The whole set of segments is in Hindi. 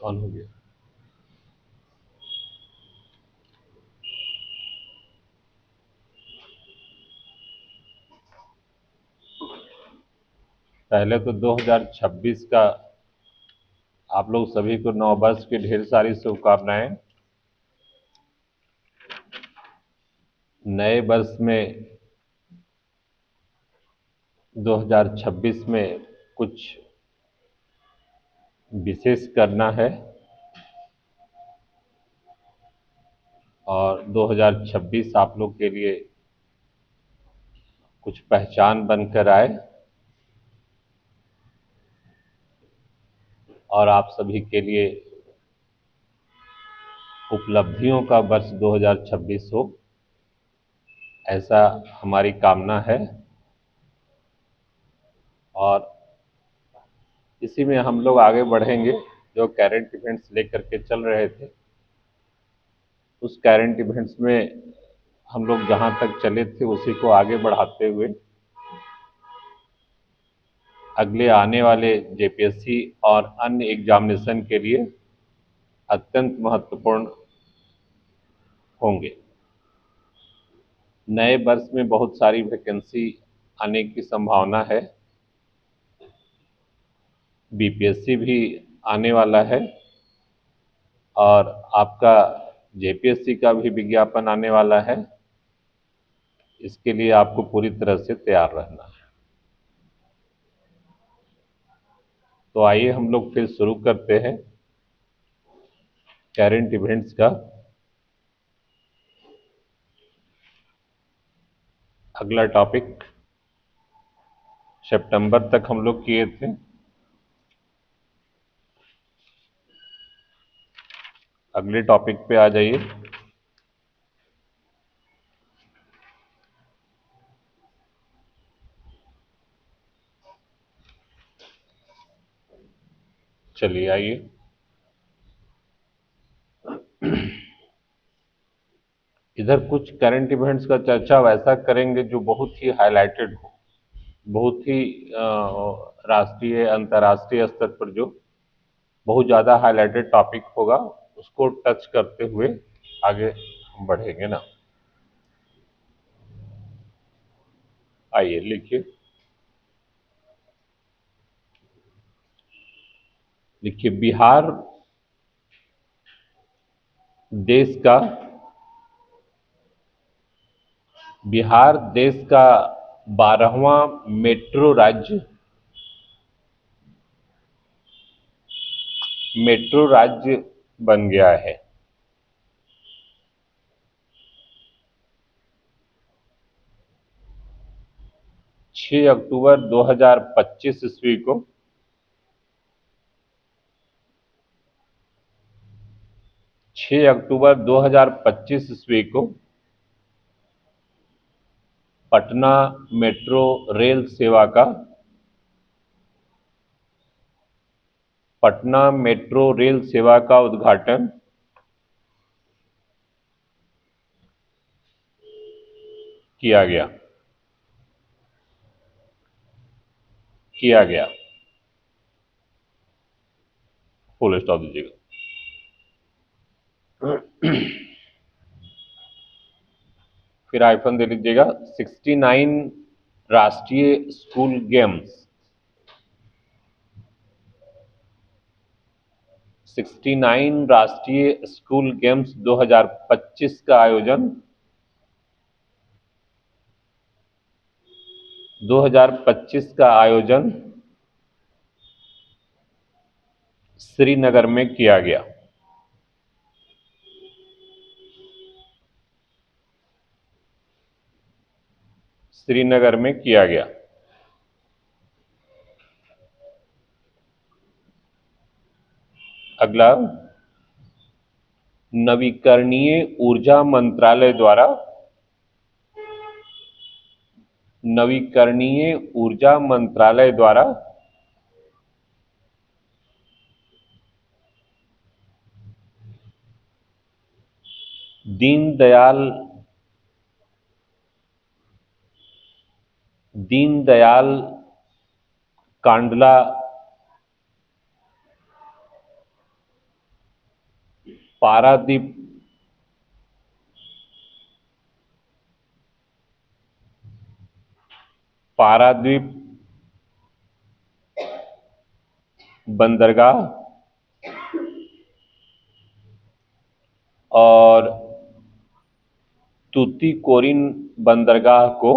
ऑन हो गया। पहले तो 2026 का आप लोग सभी को नववर्ष की ढेर सारी शुभकामनाएं। नए वर्ष में 2026 में कुछ विशेष करना है और 2026 आप लोग के लिए कुछ पहचान बनकर आए और आप सभी के लिए उपलब्धियों का वर्ष 2026 हो, ऐसा हमारी कामना है। और इसी में हम लोग आगे बढ़ेंगे। जो करंट इवेंट्स लेकर के चल रहे थे, उस करंट इवेंट्स में हम लोग जहां तक चले थे उसी को आगे बढ़ाते हुए अगले आने वाले जेपीएससी और अन्य एग्जामिनेशन के लिए अत्यंत महत्वपूर्ण होंगे। नए वर्ष में बहुत सारी वैकेंसी आने की संभावना है। बीपीएससी भी आने वाला है और आपका जेपीएससी का भी विज्ञापन आने वाला है। इसके लिए आपको पूरी तरह से तैयार रहना है। तो आइए हम लोग फिर शुरू करते हैं करंट इवेंट्स का। अगला टॉपिक सितंबर तक हम लोग किए थे। अगले टॉपिक पे आ जाइए। चलिए आइए। इधर कुछ करंट इवेंट्स का चर्चा वैसा करेंगे जो बहुत ही हाईलाइटेड हो, बहुत ही राष्ट्रीय अंतर्राष्ट्रीय स्तर पर जो बहुत ज़्यादा हाईलाइटेड टॉपिक होगा, उसको टच करते हुए आगे हम बढ़ेंगे ना। आइए लिखिए। लिखिए, बिहार देश का बिहार देश का 12वां मेट्रो राज्य बन गया है। छह अक्टूबर 2025 ईस्वी को 6 अक्टूबर 2025 ईस्वी को पटना मेट्रो रेल सेवा का पटना मेट्रो रेल सेवा का उद्घाटन किया गया किया गया। फुल स्टॉप दीजिएगा। फिर आइफन दे लीजिएगा। 69 राष्ट्रीय स्कूल गेम्स 69 राष्ट्रीय स्कूल गेम्स 2025 का आयोजन 2025 का आयोजन श्रीनगर में किया गया। श्रीनगर में किया गया। अगला, नवीकरणीय ऊर्जा मंत्रालय द्वारा नवीकरणीय ऊर्जा मंत्रालय द्वारा दीनदयाल दीनदयाल कांडला पारादीप, पारादीप बंदरगाह और तूतीकोरिन बंदरगाह को,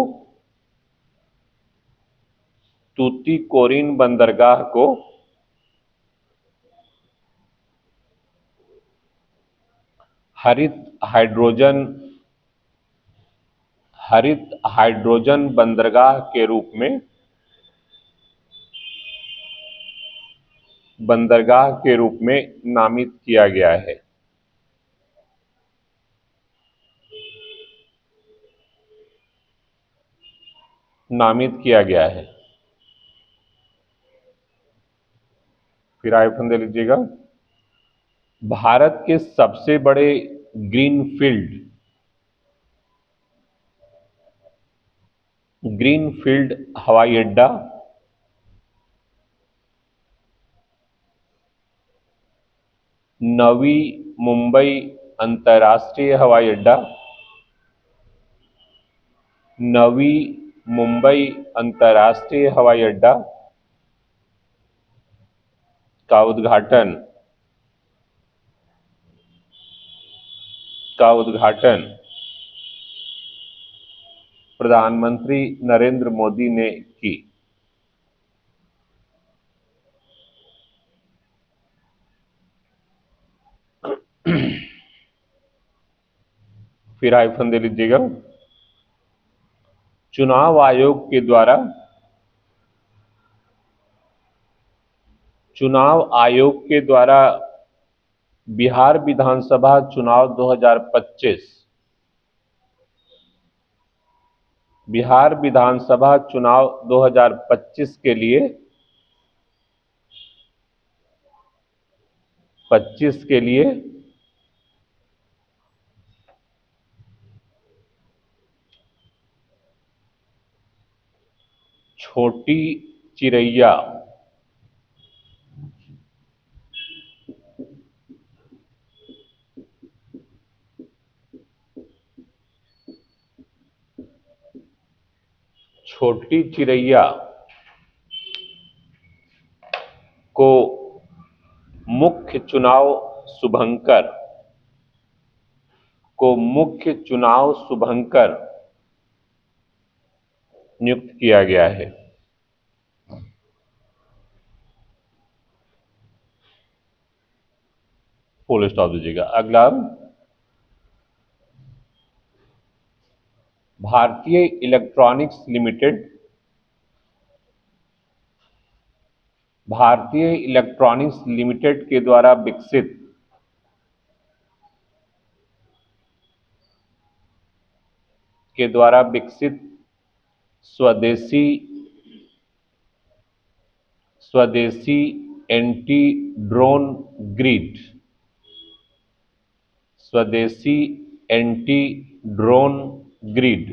तूतीकोरिन बंदरगाह को हरित हाइड्रोजन, हरित हाइड्रोजन बंदरगाह के रूप में, बंदरगाह के रूप में नामित किया गया है। नामित किया गया है। फिर आइफन दे लीजिएगा। भारत के सबसे बड़े ग्रीनफील्ड, ग्रीनफील्ड हवाई अड्डा नवी मुंबई अंतर्राष्ट्रीय हवाई अड्डा, नवी मुंबई अंतर्राष्ट्रीय हवाई अड्डा का उद्घाटन, का उद्घाटन प्रधानमंत्री नरेंद्र मोदी ने की। फिर आइफन दे लीजिएगा। चुनाव आयोग के द्वारा, चुनाव आयोग के द्वारा बिहार विधानसभा चुनाव 2025, बिहार विधानसभा चुनाव 2025 के लिए, 25 के लिए छोटी चिरैया, छोटी चिरैया को मुख्य चुनाव शुभंकर, को मुख्य चुनाव शुभंकर नियुक्त किया गया है। फुल स्टॉप दीजिएगा। अगला, भारतीय इलेक्ट्रॉनिक्स लिमिटेड, भारतीय इलेक्ट्रॉनिक्स लिमिटेड के द्वारा विकसित, के द्वारा विकसित स्वदेशी, स्वदेशी एंटी ड्रोन ग्रिड, स्वदेशी एंटी ड्रोन ग्रिड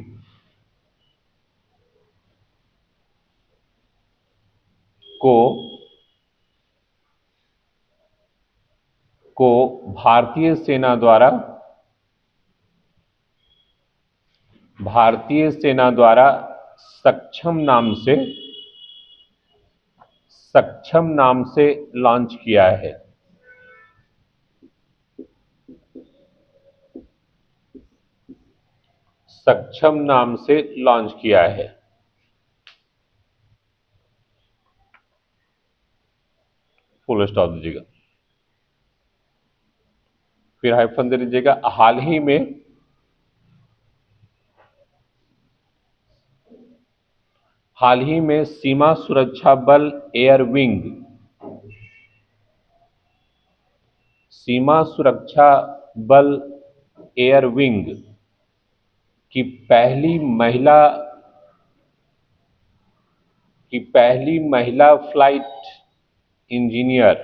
को, को भारतीय सेना द्वारा, भारतीय सेना द्वारा सक्षम नाम से, सक्षम नाम से लॉन्च किया है। सक्षम नाम से लॉन्च किया है। फुल स्टॉप दीजिएगा। फिर हाइफन दे लीजिएगा। हाल ही में, हाल ही में सीमा सुरक्षा बल एयर विंग, सीमा सुरक्षा बल एयर विंग की पहली महिला, की पहली महिला फ्लाइट इंजीनियर,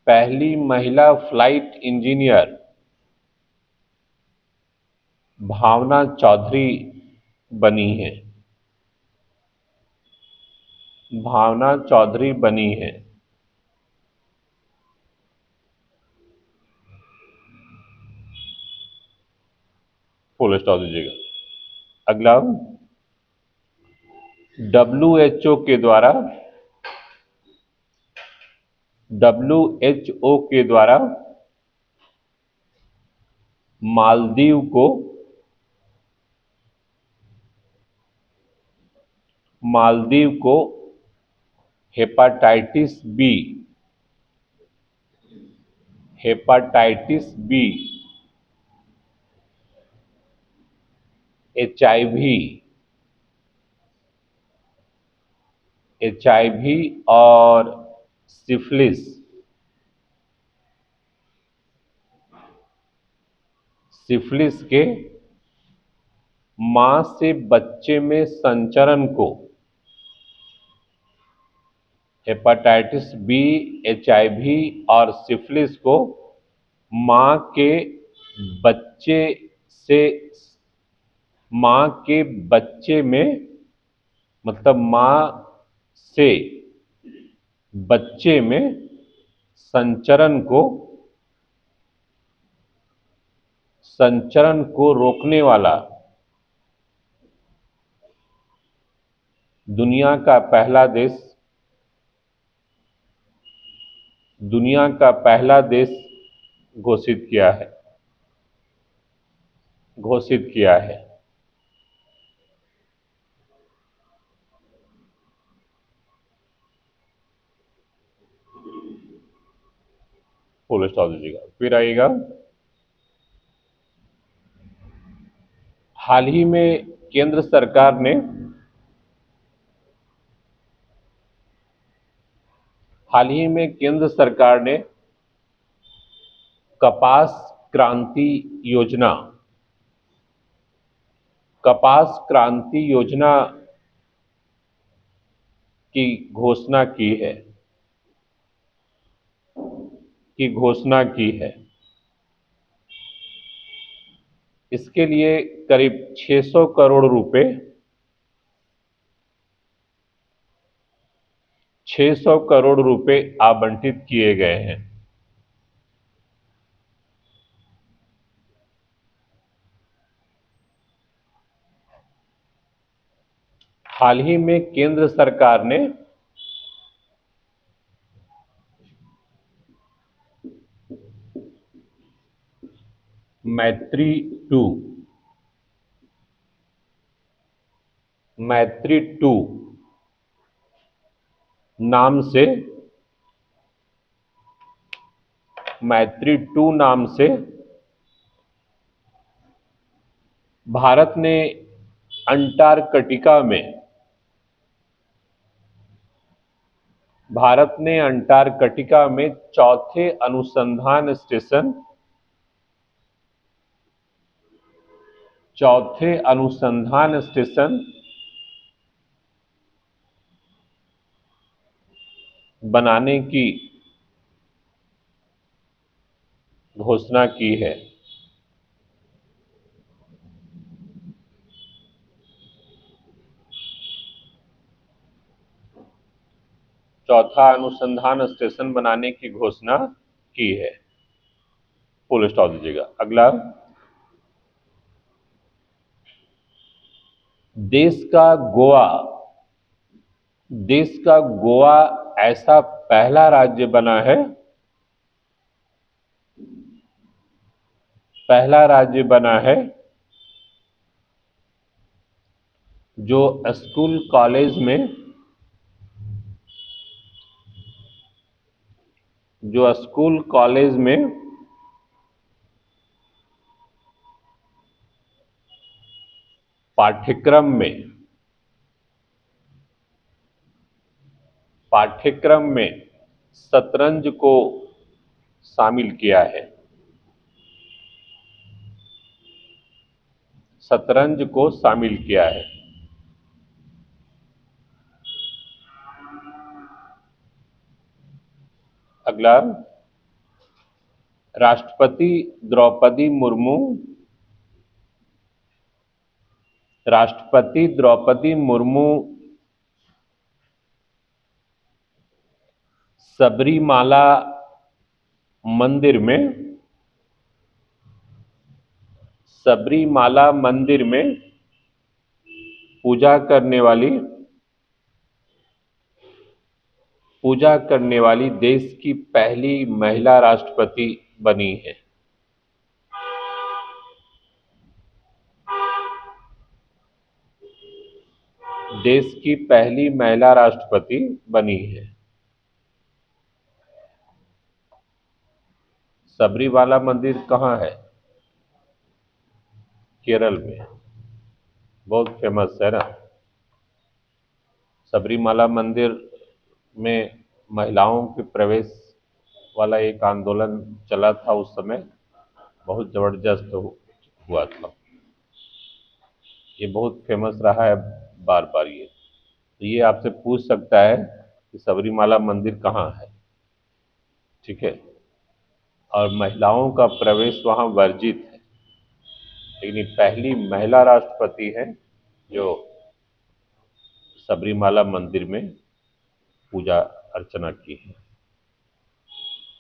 पहली महिला फ्लाइट इंजीनियर भावना चौधरी बनी है, भावना चौधरी बनी है। फुल स्टॉप दीजिएगा। अगला, डब्ल्यूएचओ के द्वारा डब्ल्यूएचओ के द्वारा मालदीव को हेपाटाइटिस बी एचआईवी और सिफिलिस के मां से बच्चे में संचरण को, हेपाटाइटिस बी, एचआईवी और सिफिलिस को मां के बच्चे से मां के बच्चे में, मतलब मां से बच्चे में संचरण को रोकने वाला दुनिया का पहला देश घोषित किया है। फुल स्टॉप दीजिएगा। फिर आइएगा, हाल ही में केंद्र सरकार ने कपास क्रांति योजना की घोषणा की है। इसके लिए करीब 600 करोड़ रुपए 600 करोड़ रुपए आवंटित किए गए हैं। हाल ही में केंद्र सरकार ने मैत्री टू नाम से भारत ने अंटार्कटिका में चौथे अनुसंधान स्टेशन बनाने की घोषणा की है। चौथा अनुसंधान स्टेशन बनाने की घोषणा की है। फुल स्टॉप दीजिएगा। अगला, देश का गोवा ऐसा पहला राज्य बना है जो स्कूल कॉलेज में पाठ्यक्रम में शतरंज को शामिल किया है। अगला, राष्ट्रपति द्रौपदी मुर्मू सबरीमाला मंदिर में सबरीमाला मंदिर में पूजा करने वाली देश की पहली महिला राष्ट्रपति बनी है। देश की पहली महिला राष्ट्रपति बनी है। सबरीमाला मंदिर कहाँ है? केरल में। बहुत फेमस है ना। सबरीमाला मंदिर में महिलाओं के प्रवेश वाला एक आंदोलन चला था, उस समय बहुत जबरदस्त हुआ था। ये बहुत फेमस रहा है बार बार। ये आपसे पूछ सकता है कि सबरीमाला मंदिर कहाँ है, ठीक है, और महिलाओं का प्रवेश वहाँ वर्जित है, लेकिन ये पहली महिला राष्ट्रपति है जो सबरीमाला मंदिर में पूजा अर्चना की है।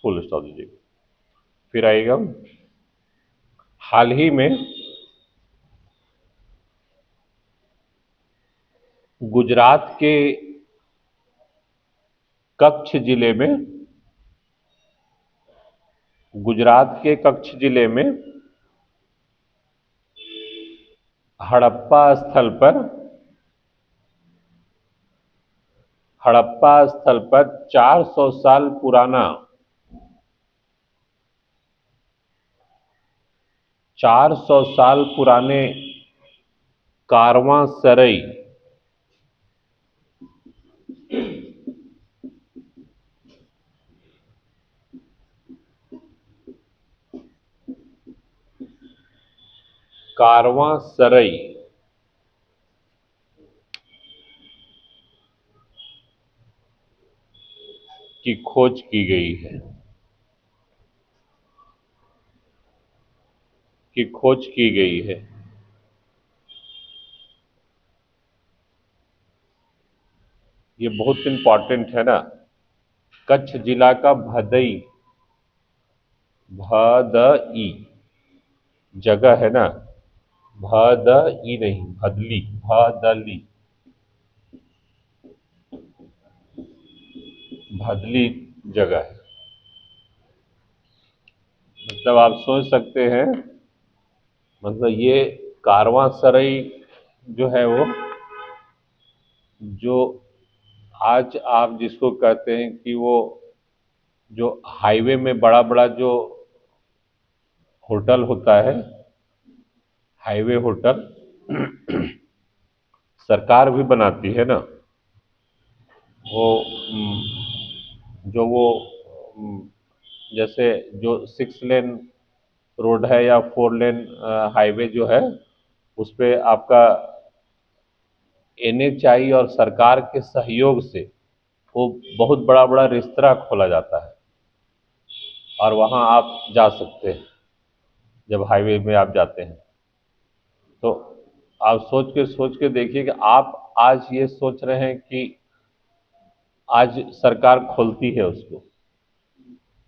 फुल स्टॉप दीजिए। फिर आएगा, हाल ही में गुजरात के कच्छ जिले में हड़प्पा स्थल पर 400 साल पुराना 400 साल पुराने कारवांसरई की खोज की गई है। ये बहुत इंपॉर्टेंट है ना। कच्छ जिला का भदई जगह है ना, भदई नहीं, भदली जगह है। मतलब आप सोच सकते हैं, मतलब ये कारवांसरई जो है वो, जो आज आप जिसको कहते हैं कि वो जो हाईवे में बड़ा बड़ा जो होटल होता है, हाईवे होटल, सरकार भी बनाती है ना, वो जो वो जैसे जो 6 लेन रोड है या 4 लेन हाईवे जो है, उस पे आपका NHI और सरकार के सहयोग से वो बहुत बड़ा बड़ा रेस्तरां खोला जाता है, और वहाँ आप जा सकते हैं। जब हाईवे में आप जाते हैं तो आप सोच के देखिए कि आप आज ये सोच रहे हैं कि आज सरकार खोलती है उसको,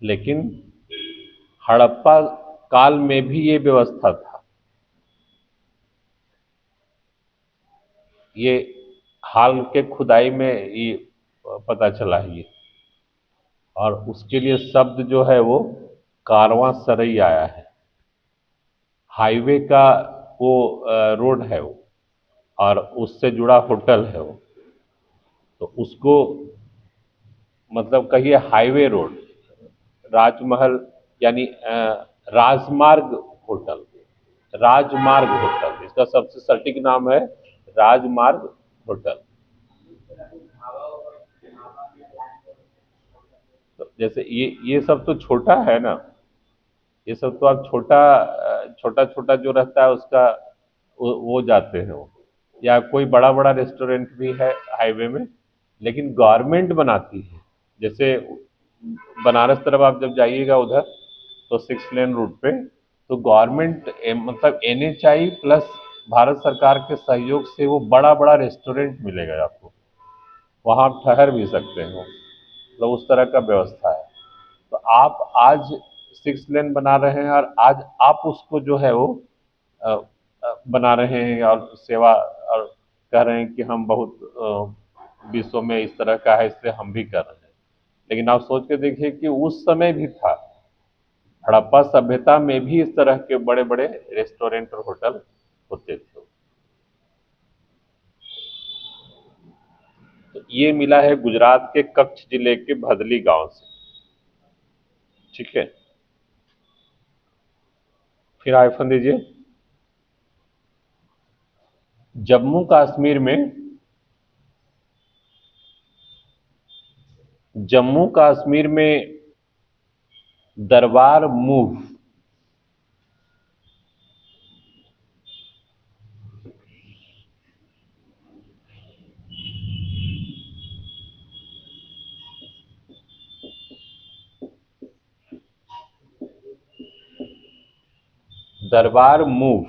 लेकिन हड़प्पा काल में भी ये व्यवस्था था। ये हाल के खुदाई में ये पता चला है ये, और उसके लिए शब्द जो है वो कारवांसरई आया है। हाईवे का वो रोड है वो, और उससे जुड़ा होटल है वो, तो उसको मतलब कहिए हाईवे रोड, राजमहल यानी राजमार्ग होटल, इसका सबसे सटीक नाम है राजमार्ग होटल। तो जैसे ये सब तो छोटा है ना, ये सब तो आप छोटा छोटा जो रहता है उसका वो जाते हैं वो, या कोई बड़ा बड़ा रेस्टोरेंट भी है हाईवे में, लेकिन गवर्नमेंट बनाती है। जैसे बनारस तरफ आप जब जाइएगा उधर, तो 6 लेन रूट पे, तो गवर्नमेंट मतलब NHI प्लस भारत सरकार के सहयोग से वो बड़ा बड़ा रेस्टोरेंट मिलेगा आपको, वहाँ आप ठहर भी सकते हो, तो उस तरह का व्यवस्था है। तो आप आज 6 लेन बना रहे हैं, और आज आप उसको जो है वो बना रहे हैं और सेवा और कह रहे हैं कि हम बहुत विश्व में इस तरह का है, इससे हम भी कर रहे हैं। लेकिन आप सोच के देखिए कि उस समय भी था, हड़प्पा सभ्यता में भी इस तरह के बड़े बड़े रेस्टोरेंट और होटल होते थे। तो ये मिला है गुजरात के कच्छ जिले के भदली गांव से। ठीक है, फिर आइफन दीजिए। जम्मू कश्मीर में, जम्मू कश्मीर में दरबार मूव, दरबार मूव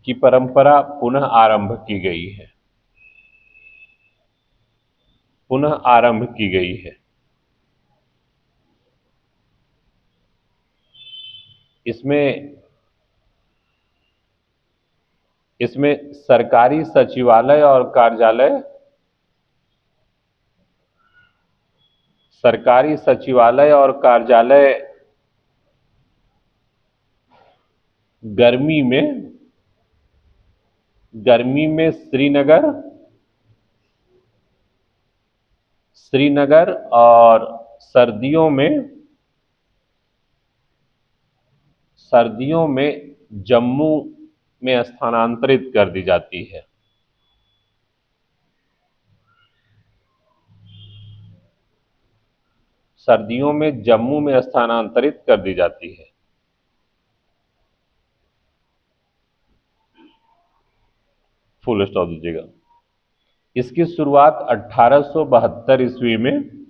की परंपरा पुनः आरंभ की गई है, पुनः आरंभ की गई है। इसमें इसमें सरकारी सचिवालय और कार्यालय, सरकारी सचिवालय और कार्यालय गर्मी में, गर्मी में श्रीनगर, श्रीनगर और सर्दियों में, सर्दियों में जम्मू में स्थानांतरित कर दी जाती है। सर्दियों में जम्मू में स्थानांतरित कर दी जाती है। फुल स्टॉप दीजिएगा। इसकी शुरुआत 1872 ईस्वी में,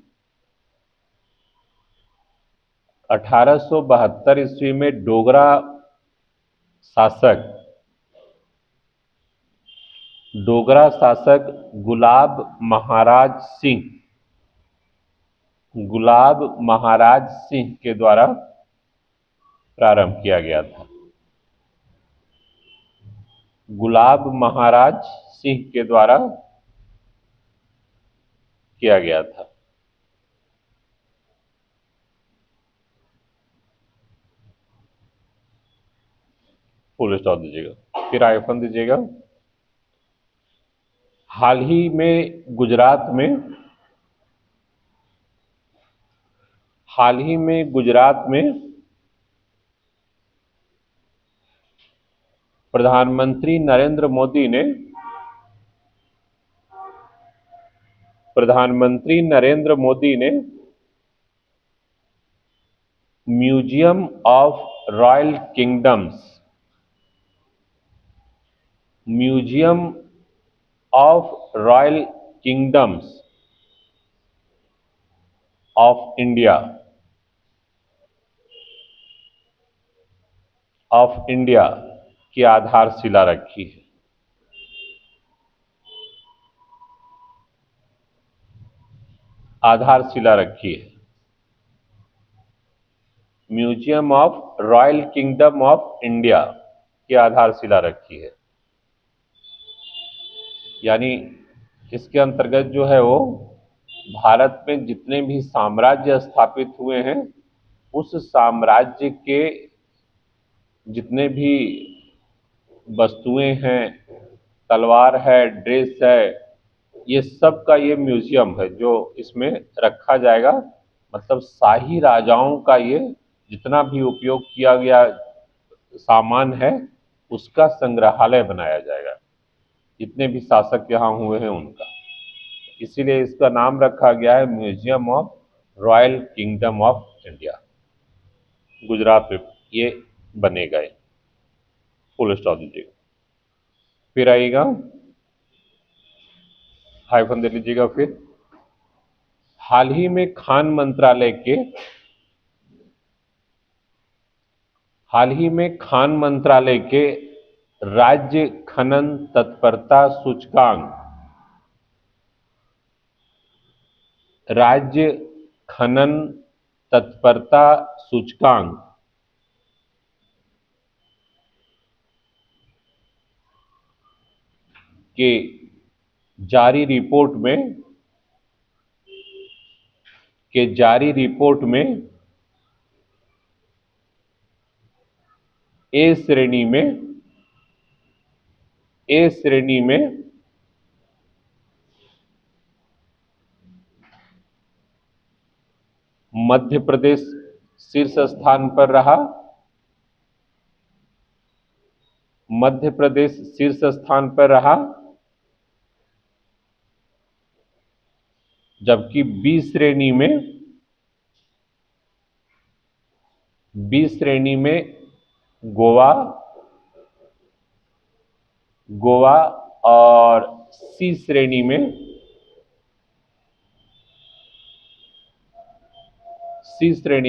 1872 ईस्वी में डोगरा शासक, डोगरा शासक गुलाब महाराज सिंह, गुलाब महाराज सिंह के द्वारा प्रारंभ किया गया था। गुलाब महाराज सिंह के द्वारा किया गया था। फुल स्टॉप दीजिएगा, फिर आइफन दीजिएगा। हाल ही में गुजरात में, हाल ही में गुजरात में प्रधानमंत्री नरेंद्र मोदी ने, प्रधानमंत्री नरेंद्र मोदी ने museum of royal kingdoms, museum of royal kingdoms of India, of India की आधारशिला रखी है। आधारशिला रखी है। Museum of royal kingdom of India की आधारशिला रखी है। यानी इसके अंतर्गत जो है वो भारत में जितने भी साम्राज्य स्थापित हुए हैं, उस साम्राज्य के जितने भी वस्तुएं हैं, तलवार है, ड्रेस है, ये सब का ये म्यूजियम है जो इसमें रखा जाएगा। मतलब शाही राजाओं का ये जितना भी उपयोग किया गया सामान है, उसका संग्रहालय बनाया जाएगा, जितने भी शासक यहाँ हुए हैं उनका। इसीलिए इसका नाम रखा गया है museum of royal kingdom of India. Gujarat में ये बनेगा। फुल स्टॉप दीजिएगा, फिर आइएगा, हाइफन दे लीजिएगा। फिर हाल ही में खान मंत्रालय के, हाल ही में खान मंत्रालय के राज्य खनन तत्परता सूचकांक, राज्य खनन तत्परता सूचकांक के जारी रिपोर्ट में ए श्रेणी में मध्य प्रदेश शीर्ष स्थान पर रहा। मध्य प्रदेश शीर्ष स्थान पर रहा, जबकि बी श्रेणी में गोवा और सी श्रेणी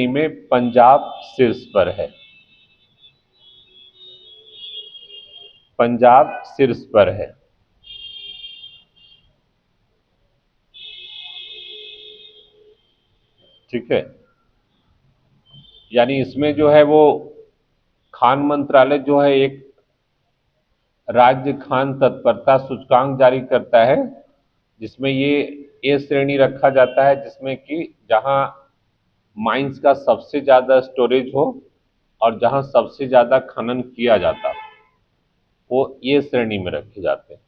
में पंजाब शीर्ष पर है। पंजाब शीर्ष पर है। ठीक है, यानी इसमें जो है वो खान मंत्रालय जो है एक राज्य खान तत्परता सूचकांक जारी करता है, जिसमें ये ए श्रेणी रखा जाता है, जिसमें कि जहां माइंस का सबसे ज्यादा स्टोरेज हो और जहां सबसे ज्यादा खनन किया जाता हो, वो ए श्रेणी में रखे जाते हैं।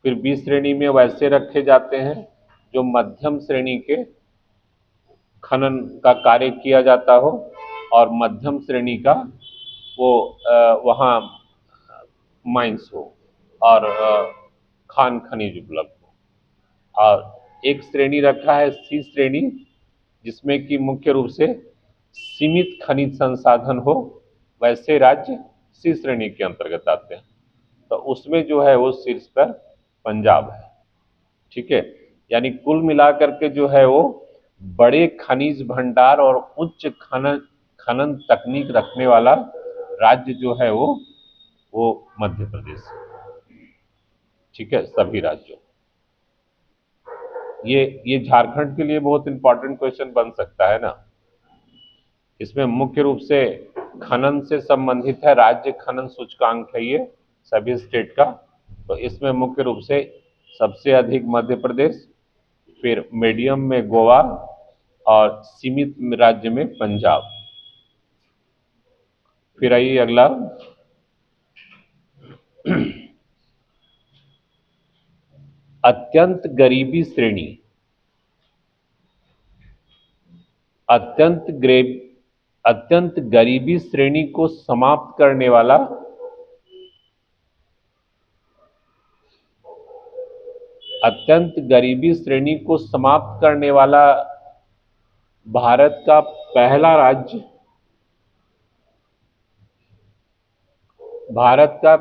फिर बी श्रेणी में वैसे रखे जाते हैं जो मध्यम श्रेणी के खनन का कार्य किया जाता हो और मध्यम श्रेणी का वो वहाँ माइंस हो और खान खनिज उपलब्ध हो। और एक श्रेणी रखा है सी श्रेणी, जिसमें कि मुख्य रूप से सीमित खनिज संसाधन हो, वैसे राज्य सी श्रेणी के अंतर्गत आते हैं। तो उसमें जो है वो शीर्ष पर पंजाब है। ठीक है, यानी कुल मिलाकर के जो है वो बड़े खनिज भंडार और उच्च खनन तकनीक रखने वाला राज्य जो है वो मध्य प्रदेश है। ठीक है, सभी राज्यों। ये झारखंड के लिए बहुत इंपॉर्टेंट क्वेश्चन बन सकता है ना। इसमें मुख्य रूप से खनन से संबंधित है, राज्य खनन सूचकांक है ये सभी स्टेट का। तो इसमें मुख्य रूप से सबसे अधिक मध्य प्रदेश, फिर मीडियम में गोवा और सीमित राज्य में पंजाब। फिर आइए अगला, अत्यंत गरीबी श्रेणी। अत्यंत गरीबी श्रेणी को समाप्त करने वाला भारत का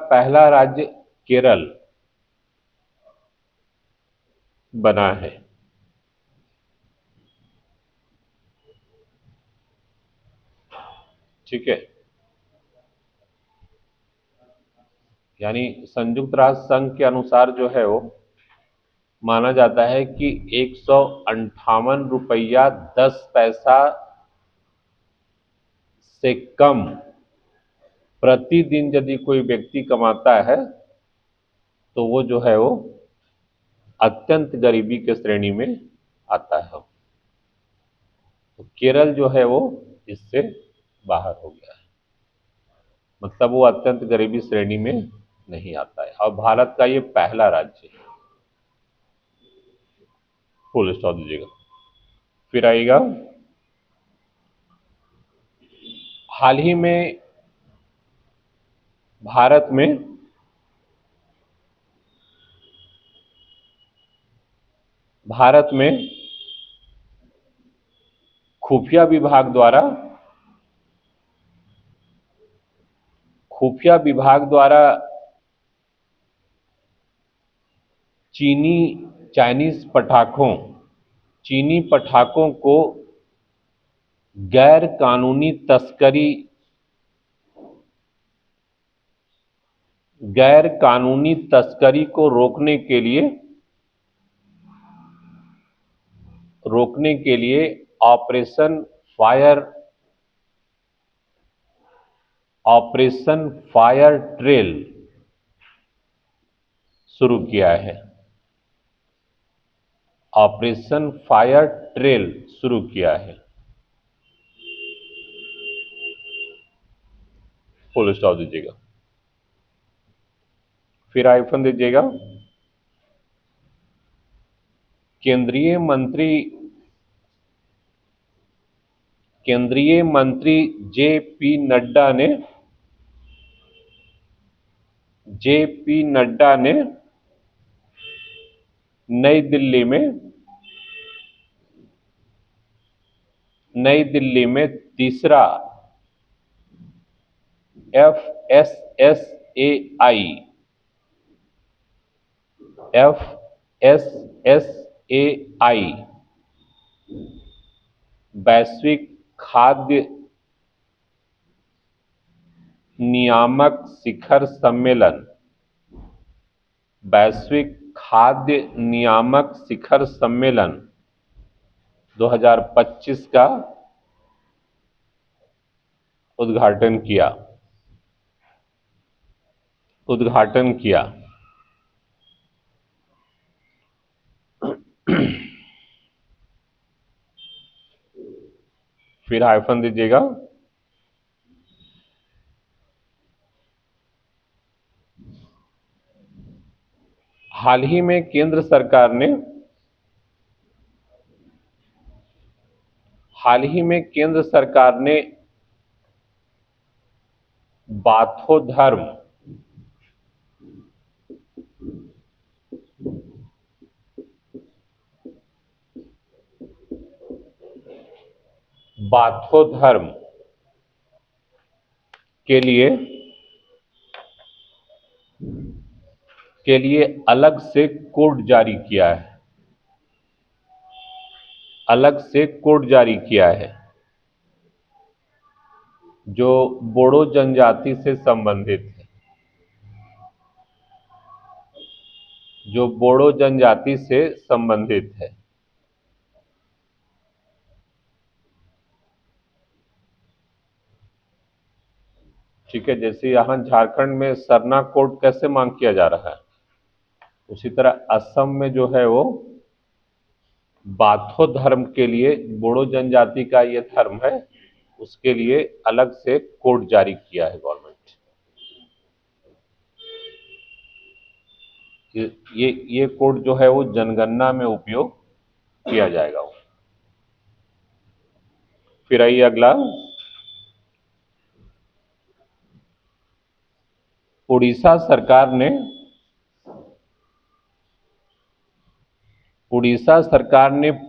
पहला राज्य केरल बना है। ठीक है, यानी संयुक्त राष्ट्र संघ के अनुसार जो है वो माना जाता है कि 158 रुपया 10 पैसा से कम प्रतिदिन यदि कोई व्यक्ति कमाता है तो वो जो है वो अत्यंत गरीबी के श्रेणी में आता है। तो केरल जो है वो इससे बाहर हो गया है, मतलब वो अत्यंत गरीबी श्रेणी में नहीं आता है और भारत का ये पहला राज्य है। फुल स्टॉप दीजिएगा। फिर आएगा, हाल ही में भारत में खुफिया विभाग द्वारा चीनी पटाखों को गैर कानूनी तस्करी को रोकने के लिए operation fire operation fire trail शुरू किया है। ऑपरेशन फायर ट्रेल शुरू किया है। फुल स्टॉप दीजिएगा, फिर आइफन दीजिएगा। केंद्रीय मंत्री जे पी नड्डा ने नई दिल्ली में तीसरा एफएसएसएआई एफएसएसएआई वैश्विक खाद्य नियामक शिखर सम्मेलन वैश्विक खाद्य नियामक शिखर सम्मेलन 2025 का उद्घाटन किया। फिर हाइफन दीजिएगा। हाल ही में केंद्र सरकार ने बाथो धर्म के लिए अलग से कोड जारी किया है जो बोडो जनजाति से संबंधित है। ठीक है, जैसे यहां झारखंड में सरना कोड कैसे मांग किया जा रहा है, उसी तरह असम में जो है वो बाथो धर्म के लिए, बोडो जनजाति का ये धर्म है, उसके लिए अलग से कोड जारी किया है गवर्नमेंट। ये कोड जो है वो जनगणना में उपयोग किया जाएगा। फिर आइए अगला, उड़ीसा सरकार ने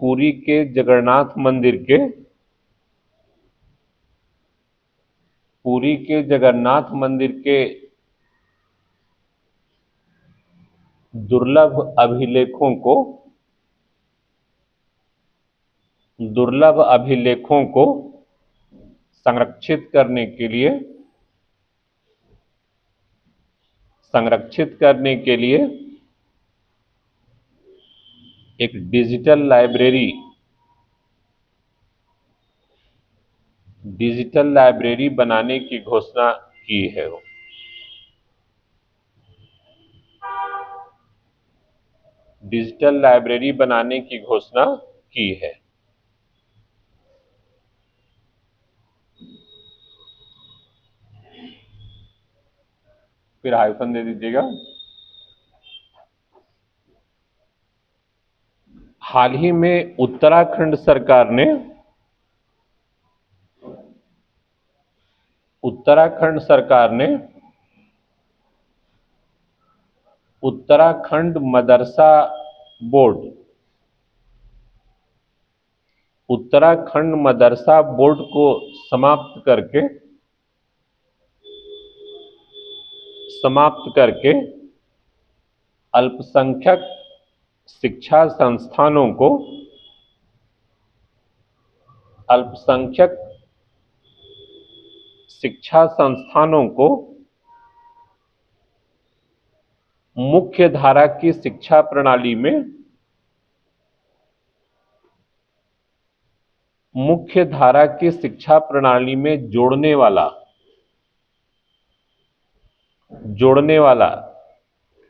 पुरी के जगन्नाथ मंदिर के दुर्लभ अभिलेखों को संरक्षित करने के लिए एक डिजिटल लाइब्रेरी बनाने की घोषणा की है। डिजिटल लाइब्रेरी बनाने की घोषणा की है। फिर हाइफन दे दीजिएगा। हाल ही में उत्तराखंड सरकार ने उत्तराखंड मदरसा बोर्ड को समाप्त करके अल्पसंख्यक शिक्षा संस्थानों को मुख्य धारा की शिक्षा प्रणाली में मुख्य धारा की शिक्षा प्रणाली में जोड़ने वाला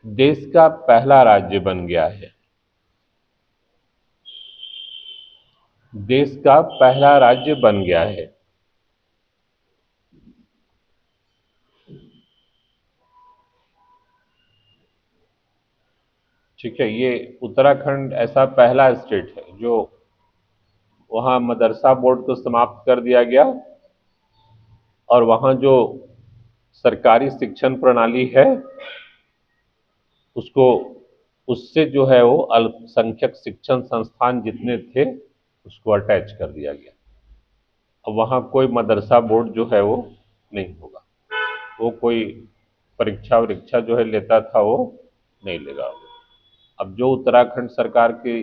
देश का पहला राज्य बन गया है। देश का पहला राज्य बन गया है। ठीक है, ये उत्तराखंड ऐसा पहला स्टेट है जो वहां मदरसा बोर्ड को समाप्त कर दिया गया और वहां जो सरकारी शिक्षण प्रणाली है उसको उससे जो है वो अल्पसंख्यक शिक्षण संस्थान जितने थे उसको अटैच कर दिया गया। अब वहाँ कोई मदरसा बोर्ड जो है वो नहीं होगा, वो कोई परीक्षा वरीक्षा जो है लेता था वो नहीं लेगा। अब जो उत्तराखंड सरकार की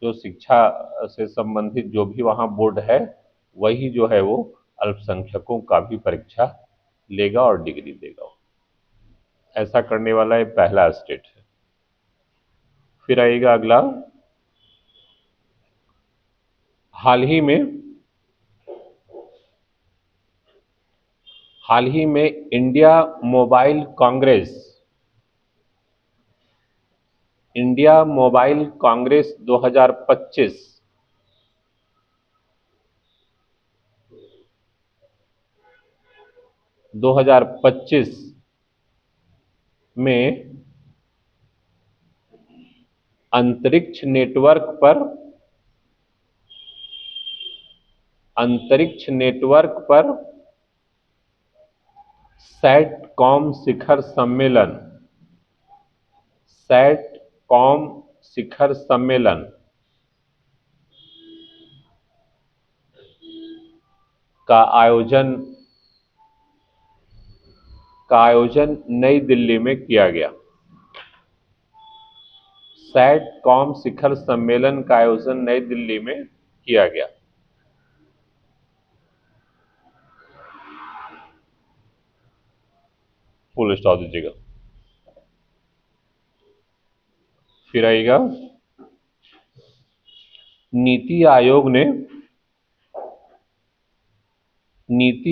जो शिक्षा से संबंधित जो भी वहाँ बोर्ड है वही जो है वो अल्पसंख्यकों का भी परीक्षा लेगा और डिग्री देगा। ऐसा करने वाला ये पहला स्टेट है। फिर आएगा अगला, हाल ही में इंडिया मोबाइल कांग्रेस 2025 में अंतरिक्ष नेटवर्क पर सैटकॉम शिखर सम्मेलन का आयोजन नई दिल्ली में किया गया। सैटकॉम शिखर सम्मेलन का आयोजन नई दिल्ली में किया गया। फुल स्टॉप दीजिएगा। फिर आएगा, नीति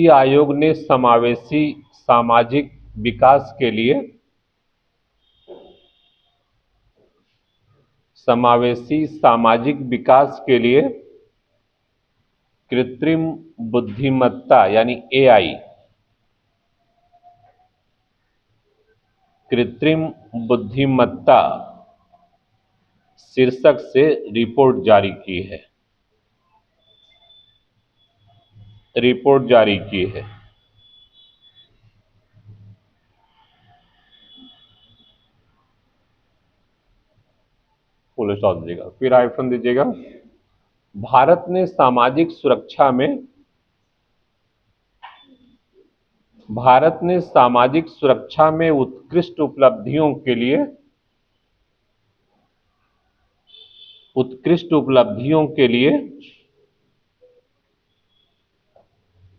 आयोग ने समावेशी सामाजिक विकास के लिए कृत्रिम बुद्धिमत्ता यानी एआई कृत्रिम बुद्धिमत्ता शीर्षक से रिपोर्ट जारी की है। फुल स्टॉप दीजिएगा। फिर आइफन दीजिएगा। भारत ने सामाजिक सुरक्षा में उत्कृष्ट उपलब्धियों के लिए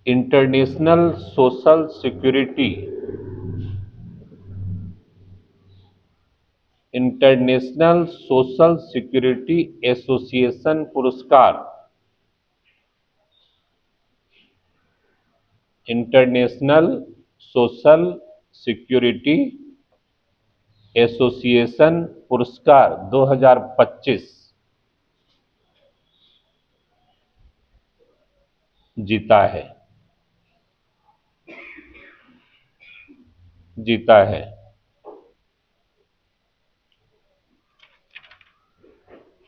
इंटरनेशनल सोशल सिक्योरिटी एसोसिएशन पुरस्कार इंटरनेशनल सोशल सिक्योरिटी एसोसिएशन पुरस्कार 2025 जीता है।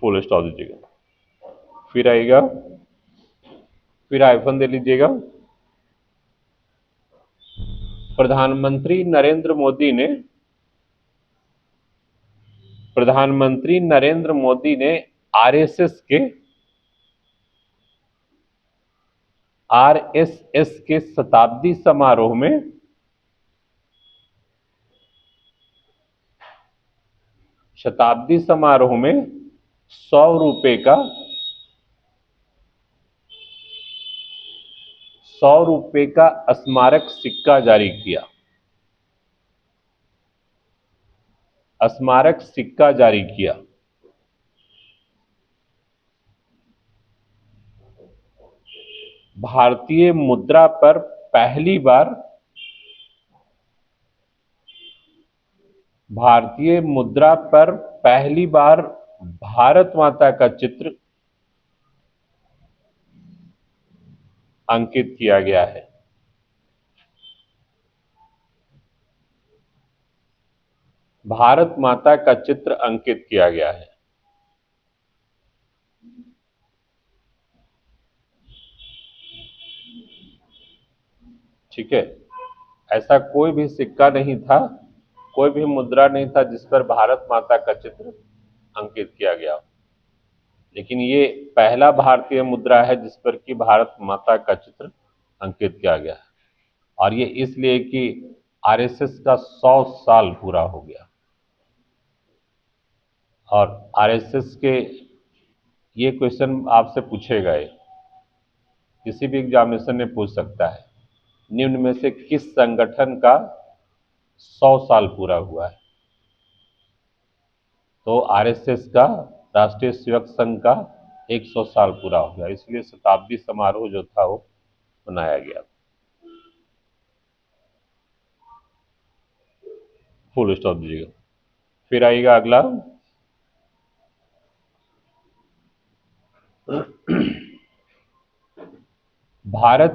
फुल स्टॉप दीजिएगा। फिर आएगा, फिर आइफन दे लीजिएगा। प्रधानमंत्री नरेंद्र मोदी ने आरएसएस के शताब्दी समारोह में 100 रुपए का स्मारक सिक्का जारी किया। भारतीय मुद्रा पर पहली बार भारतीय मुद्रा पर पहली बार भारत माता का चित्र अंकित किया गया है। भारत माता का चित्र अंकित किया गया है। ठीक है, ऐसा कोई भी सिक्का नहीं था, कोई भी मुद्रा नहीं था जिस पर भारत माता का चित्र अंकित किया गया, लेकिन ये पहला भारतीय मुद्रा है जिस पर कि भारत माता का चित्र अंकित किया गया है। और ये इसलिए कि आरएसएस का 100 साल पूरा हो गया, और आरएसएस के ये क्वेश्चन आपसे पूछे गए, किसी भी एग्जामिनेशन में पूछ सकता है, निम्न में से किस संगठन का 100 साल पूरा हुआ है? तो आरएसएस का, राष्ट्रीय सेवक संघ का 100 साल पूरा हो गया, इसलिए शताब्दी समारोह जो था वो मनाया गया। फुल स्टॉप दीजिएगा। फिर आइएगा अगला, भारत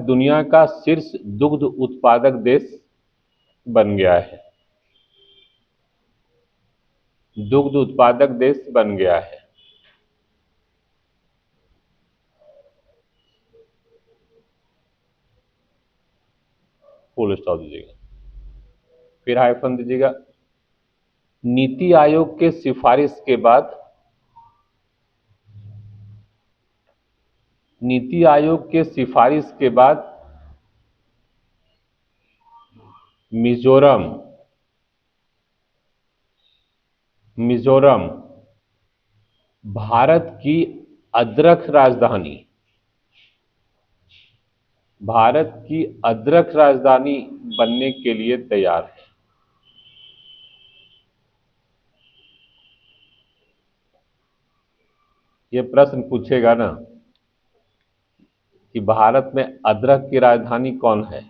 दुनिया का शीर्ष दुग्ध उत्पादक देश बन गया है। दुग्ध उत्पादक देश बन गया है। फुल स्टॉप दीजिएगा। फिर हाइफन दीजिएगा। नीति आयोग के सिफारिश के बाद, नीति आयोग के सिफारिश के बाद मिजोरम मिजोरम भारत की अदरक राजधानी, भारत की अदरक राजधानी बनने के लिए तैयार है। ये प्रश्न पूछेगा ना कि भारत में अदरक की राजधानी कौन है,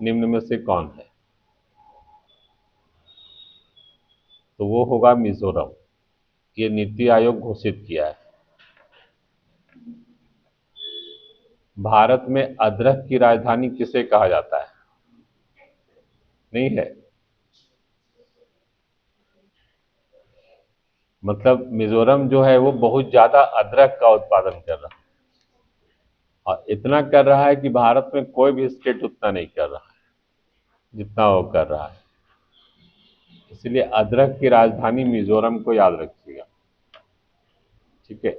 निम्न में से कौन है, तो वो होगा मिजोरम। ये नीति आयोग घोषित किया है। भारत में अदरक की राजधानी किसे कहा जाता है? नहीं है, मतलब मिजोरम जो है वो बहुत ज्यादा अदरक का उत्पादन कर रहा है, और इतना कर रहा है कि भारत में कोई भी स्टेट उतना नहीं कर रहा है जितना वो कर रहा है। इसलिए अदरक की राजधानी मिजोरम को याद रखिएगा। ठीक है,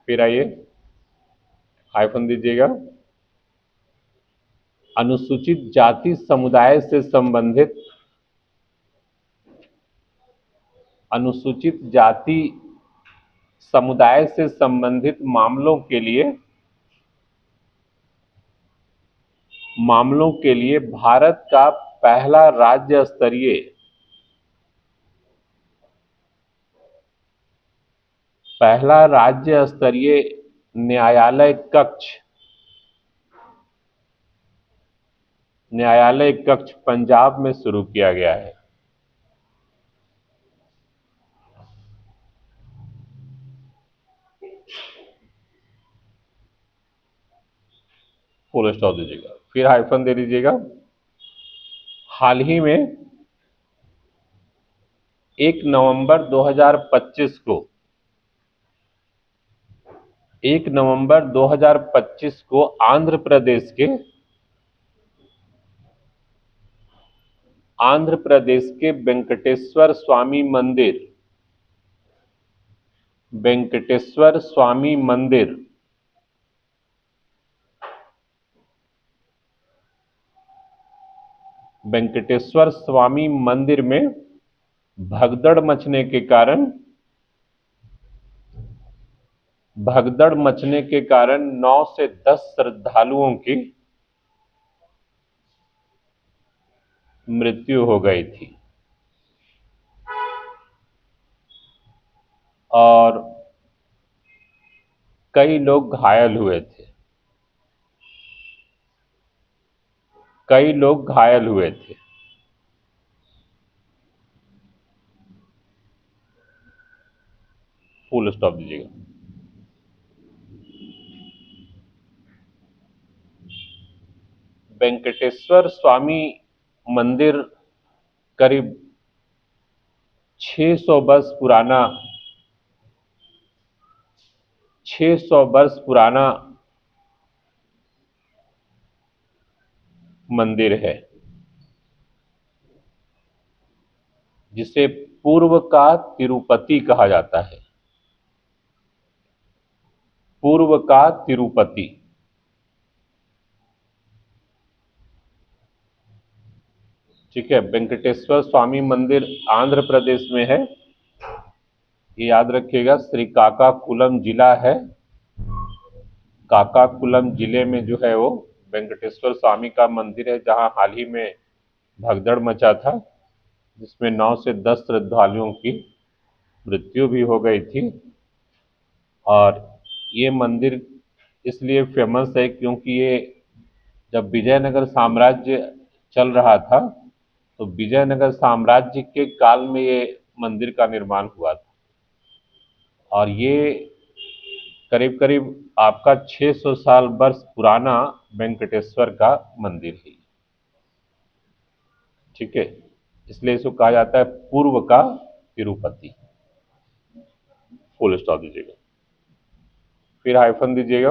फिर आइए, हाइफन दीजिएगा। अनुसूचित जाति समुदाय से संबंधित, अनुसूचित जाति समुदाय से संबंधित मामलों के लिए भारत का पहला राज्य स्तरीय न्यायालय कक्ष पंजाब में शुरू किया गया है। फुल स्टॉप दीजिएगा, फिर हाइफन दे दीजिएगा। हाल ही में 1 नवंबर 2025 को 1 नवंबर 2025 को आंध्र प्रदेश के वेंकटेश्वर स्वामी मंदिर वेंकटेश्वर स्वामी मंदिर में भगदड़ मचने के कारण 9 से 10 श्रद्धालुओं की मृत्यु हो गई थी। और कई लोग घायल हुए थे। कई लोग घायल हुए थे। फुल स्टॉप दीजिएगा। वेंकटेश्वर स्वामी मंदिर करीब 600 वर्ष पुराना 600 वर्ष पुराना मंदिर है, जिसे पूर्व का तिरुपति कहा जाता है। पूर्व का तिरुपति। ठीक है, वेंकटेश्वर स्वामी मंदिर आंध्र प्रदेश में है, ये याद रखिएगा। श्रीकाकुलम जिला है। काकाकुलम जिले में जो है वो वेंकटेश्वर स्वामी का मंदिर है, जहां हाल ही में भगदड़ मचा था, जिसमें 9 से 10 श्रद्धालुओं की मृत्यु भी हो गई थी। और ये मंदिर इसलिए फेमस है क्योंकि ये जब विजयनगर साम्राज्य चल रहा था, तो विजयनगर साम्राज्य के काल में ये मंदिर का निर्माण हुआ था। और ये करीब करीब आपका 600 साल वर्ष पुराना वेंकटेश्वर का मंदिर है। ठीक है, इसलिए इसको कहा जाता है पूर्व का तिरुपति। फुल स्टॉप दीजिएगा, फिर हाइफन दीजिएगा।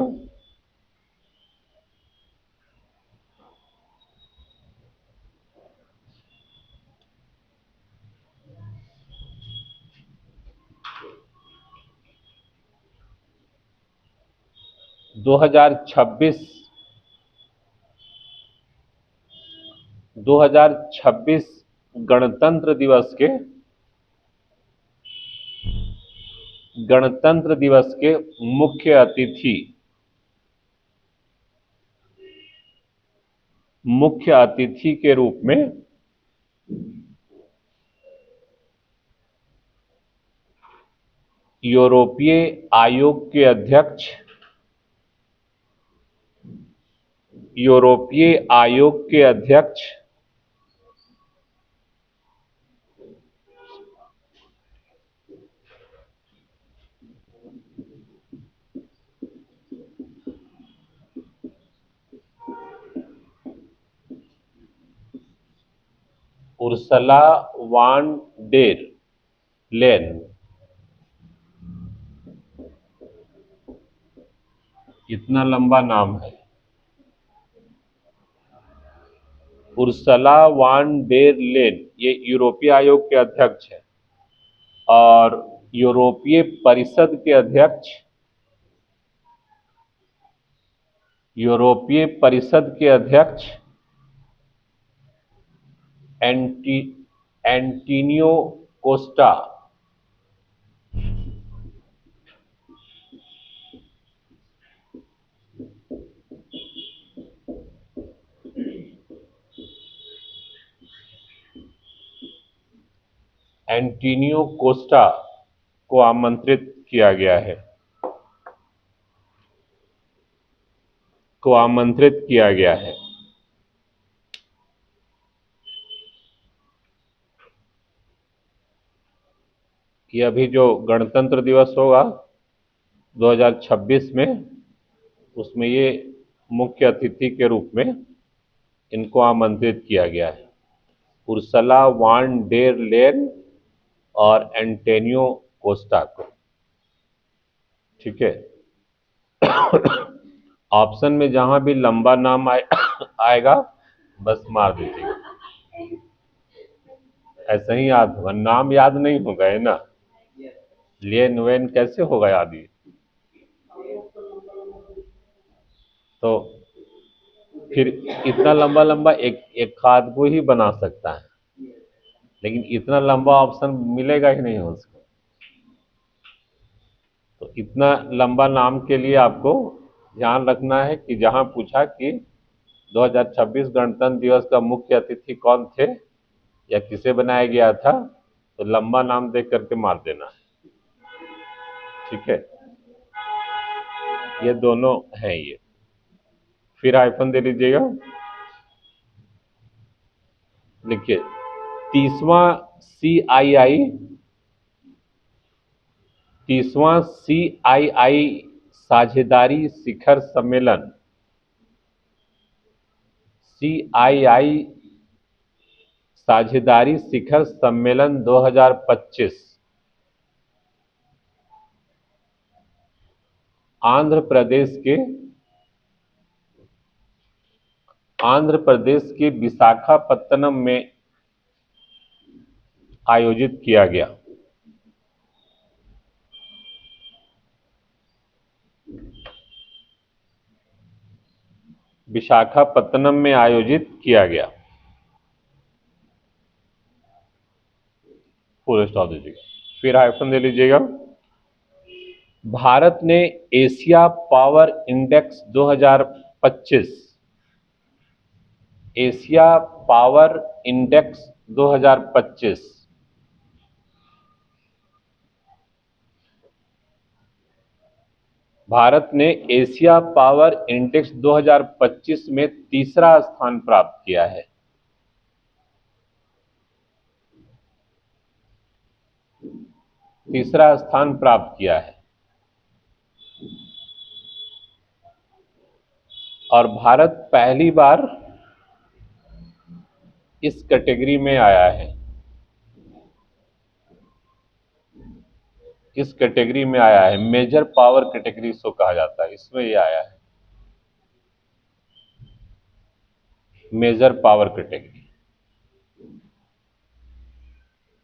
दो हजार छब्बीस 2026 गणतंत्र दिवस के मुख्य अतिथि के रूप में यूरोपीय आयोग के अध्यक्ष उर्सुला वान डेर लेन। इतना लंबा नाम है। उर्सुला वान डेर लेन ये यूरोपीय आयोग के अध्यक्ष है, और यूरोपीय परिषद के अध्यक्ष anti Antonio Costa. Antonio Costa को आमंत्रित किया गया है। कि अभी जो गणतंत्र दिवस होगा 2026 में, उसमें ये मुख्य अतिथि के रूप में इनको आमंत्रित किया गया है, उर्सुला वान डेर लेन और एंटोनियो कोस्टा को। ठीक है, ऑप्शन में जहां भी लंबा नाम आएगा बस मार दीजिएगा, ऐसा ही याद होगा। नाम याद नहीं होगा, है ना। लेन वेन कैसे होगा याद ये। तो फिर इतना लंबा लंबा एक खाद को ही बना सकता है, लेकिन इतना लंबा ऑप्शन मिलेगा ही नहीं उसको। तो इतना लंबा नाम के लिए आपको ध्यान रखना है कि जहां पूछा कि 2026 गणतंत्र दिवस का मुख्य अतिथि कौन थे या किसे बनाया गया था, तो लंबा नाम देख करके मार देना है। ठीक है, ये दोनों हैं ये। फिर हाइफन दे लीजिएगा। देखिए, 30वां सी आई आई 30वां CII साझेदारी शिखर सम्मेलन, CII साझेदारी शिखर सम्मेलन 2025 आंध्र प्रदेश के विशाखापत्तनम में आयोजित किया गया। विशाखापत्तनम में आयोजित किया गया। फुल स्टॉप दीजिएगा, फिर हाइफन दे लीजिएगा। भारत ने Asia power index 2025 Asia power index 2025 Bharat ने एशिया पावर इंडेक्स 2025 में तीसरा स्थान प्राप्त किया है। तीसरा स्थान प्राप्त किया है और भारत पहली बार इस कैटेगरी में आया है। इस कैटेगरी में आया है, मेजर पावर कैटेगरी इसको कहा जाता है, इसमें ये आया है, मेजर पावर कैटेगरी।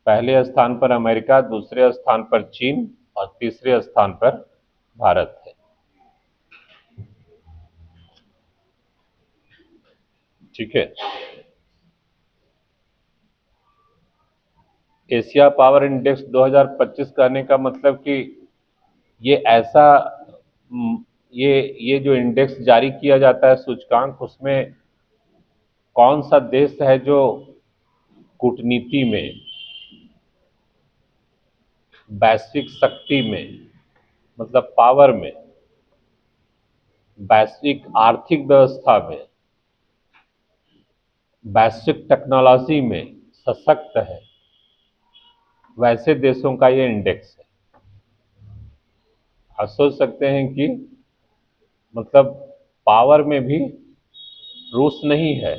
पहले स्थान पर अमेरिका, दूसरे स्थान पर चीन और तीसरे स्थान पर भारत है। ठीक है, एशिया पावर इंडेक्स 2025 कहने का मतलब कि ये ऐसा ये जो इंडेक्स जारी किया जाता है, सूचकांक, उसमें कौन सा देश है जो कूटनीति में, वैश्विक शक्ति में, मतलब पावर में, वैश्विक आर्थिक व्यवस्था में, वैश्विक टेक्नोलॉजी में सशक्त है, वैसे देशों का ये इंडेक्स है। आप सोच सकते हैं कि मतलब पावर में भी रूस नहीं है,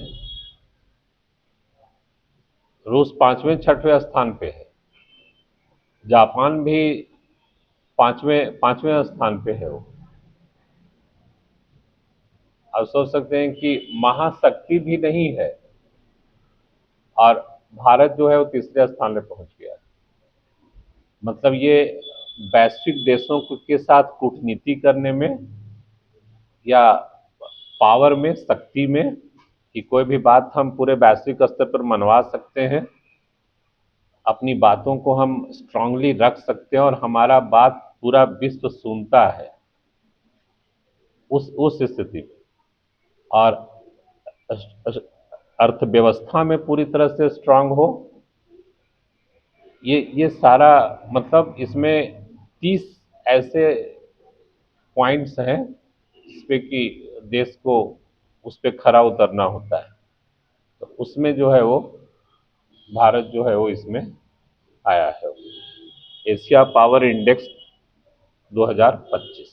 रूस 5वें 6वें स्थान पे है, जापान भी पांचवें स्थान पे है वो। आप सोच सकते हैं कि महाशक्ति भी नहीं है और भारत जो है वो तीसरे स्थान पे पहुंच गया है। मतलब ये वैश्विक देशों के साथ कूटनीति करने में या पावर में, शक्ति में, कि कोई भी बात हम पूरे वैश्विक स्तर पर मनवा सकते हैं, अपनी बातों को हम स्ट्रांगली रख सकते हैं और हमारा बात पूरा विश्व सुनता है, उस स्थिति में, और अर्थव्यवस्था में पूरी तरह से स्ट्रांग हो, ये सारा, मतलब इसमें 30 ऐसे पॉइंट्स हैं जिस पे कि देश को उस पे खरा उतरना होता है। तो उसमें जो है वो भारत जो है वो इसमें आया है, एशिया पावर इंडेक्स 2025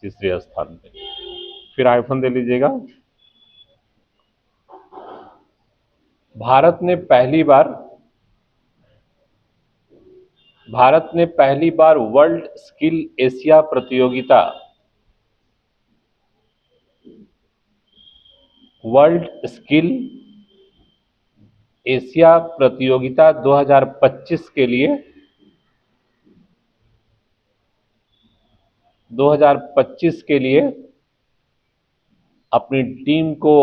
तीसरे स्थान पे। फिर आईफोन दे लीजिएगा। भारत ने पहली बार वर्ल्ड स्किल एशिया प्रतियोगिता, वर्ल्ड स्किल एशिया प्रतियोगिता 2025 के लिए 2025 के लिए अपनी टीम को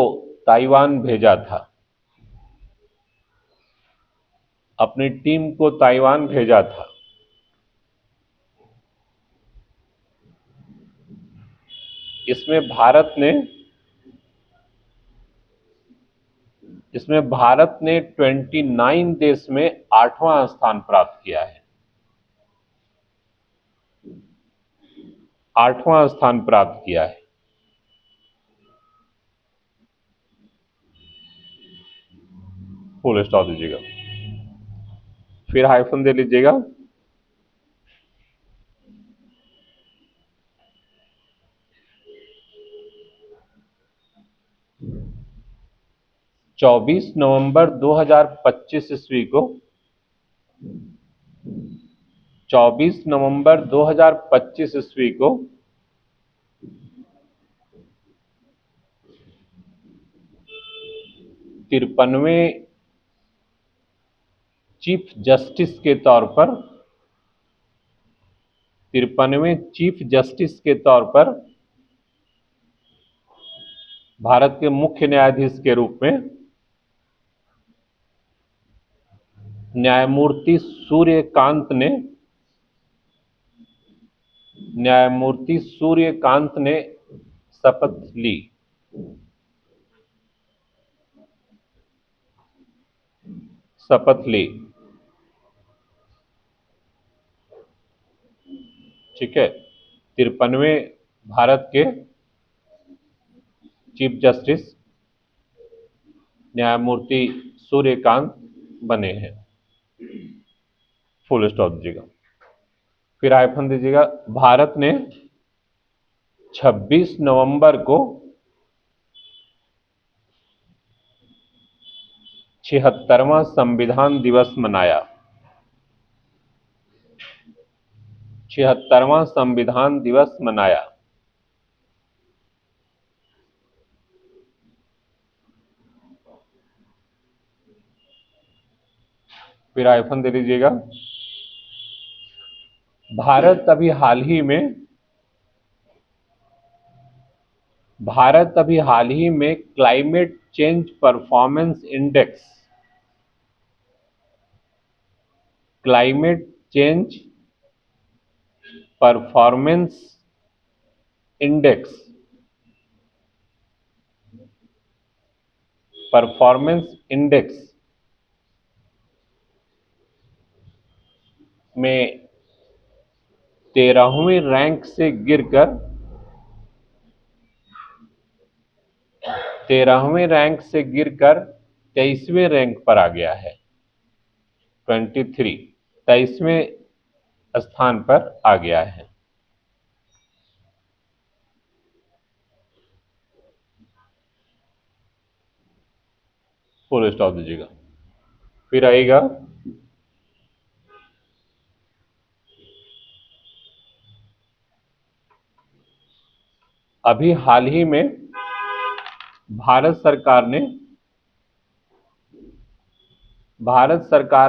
ताइवान भेजा था। अपनी टीम को ताइवान भेजा था। इसमें भारत ने 29 देश में 8वां स्थान प्राप्त किया है। 8वां स्थान प्राप्त किया है। फुल स्टॉप दीजिएगा, फिर हाइफन दे लीजिएगा। 24 नवंबर 2025 ईस्वी को 24 नवंबर 2025 ईस्वी को 53वें चीफ जस्टिस के तौर पर 53वें चीफ जस्टिस के तौर पर भारत के मुख्य न्यायाधीश के रूप में न्यायमूर्ति सूर्यकांत ने शपथ ली। ठीक है, 53वें भारत के चीफ जस्टिस न्यायमूर्ति सूर्यकांत बने हैं। फुल स्टॉप दीजिएगा, फिर हाइफन दीजिएगा। भारत ने 26 नवंबर को 76वां संविधान दिवस मनाया। 76वां संविधान दिवस मनाया। फिर हाइफन दे लीजिएगा। भारत अभी हाल ही में क्लाइमेट चेंज परफॉर्मेंस इंडेक्स में 13वीं रैंक से गिरकर 23वें रैंक पर आ गया है। 23वें स्थान पर आ गया है। फुल स्टॉप दीजिएगा, फिर आएगा अभी हाल ही में भारत सरकार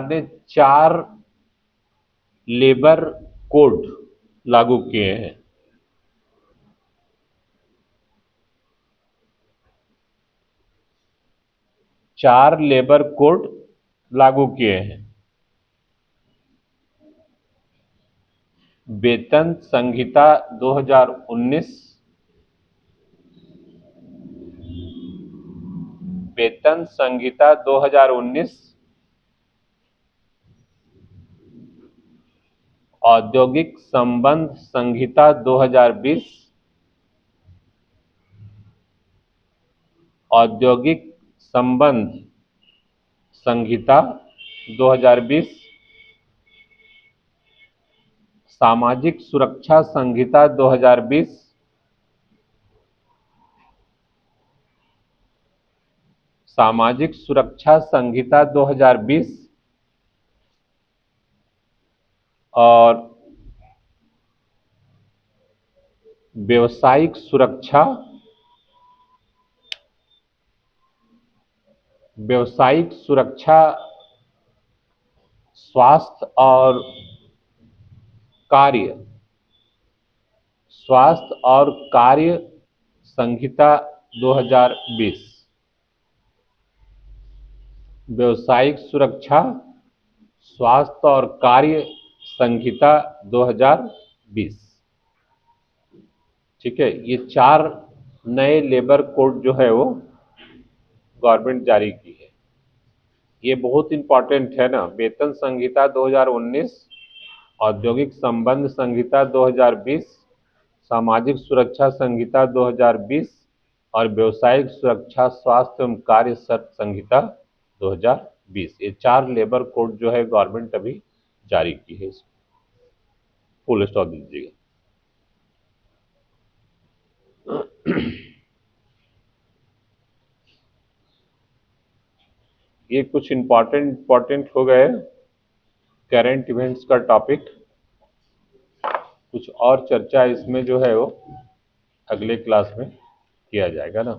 ने 4 लेबर कोड लागू किए हैं। 4 लेबर कोड लागू किए हैं। वेतन संहिता 2019, औद्योगिक संबंध संहिता 2020, औद्योगिक संबंध संहिता 2020, सामाजिक सुरक्षा संहिता 2020, सामाजिक सुरक्षा संहिता 2020 और व्यावसायिक सुरक्षा स्वास्थ्य और कार्य संहिता 2020। व्यावसायिक सुरक्षा स्वास्थ्य और कार्य संहिता 2020। ठीक है, ये 4 नए लेबर कोड जो है वो गवर्नमेंट जारी की है। ये बहुत इंपॉर्टेंट है ना। वेतन संहिता 2019, औद्योगिक संबंध संहिता 2020, सामाजिक सुरक्षा संहिता 2020 और व्यावसायिक सुरक्षा स्वास्थ्य एवं कार्य शर्त संहिता 2020, ये 4 लेबर कोड जो है गवर्नमेंट अभी जारी की है। फुल स्टॉप दीजिएगा। ये कुछ इंपॉर्टेंट हो गए करंट इवेंट्स का टॉपिक। कुछ और चर्चा इसमें जो है वो अगले क्लास में किया जाएगा ना।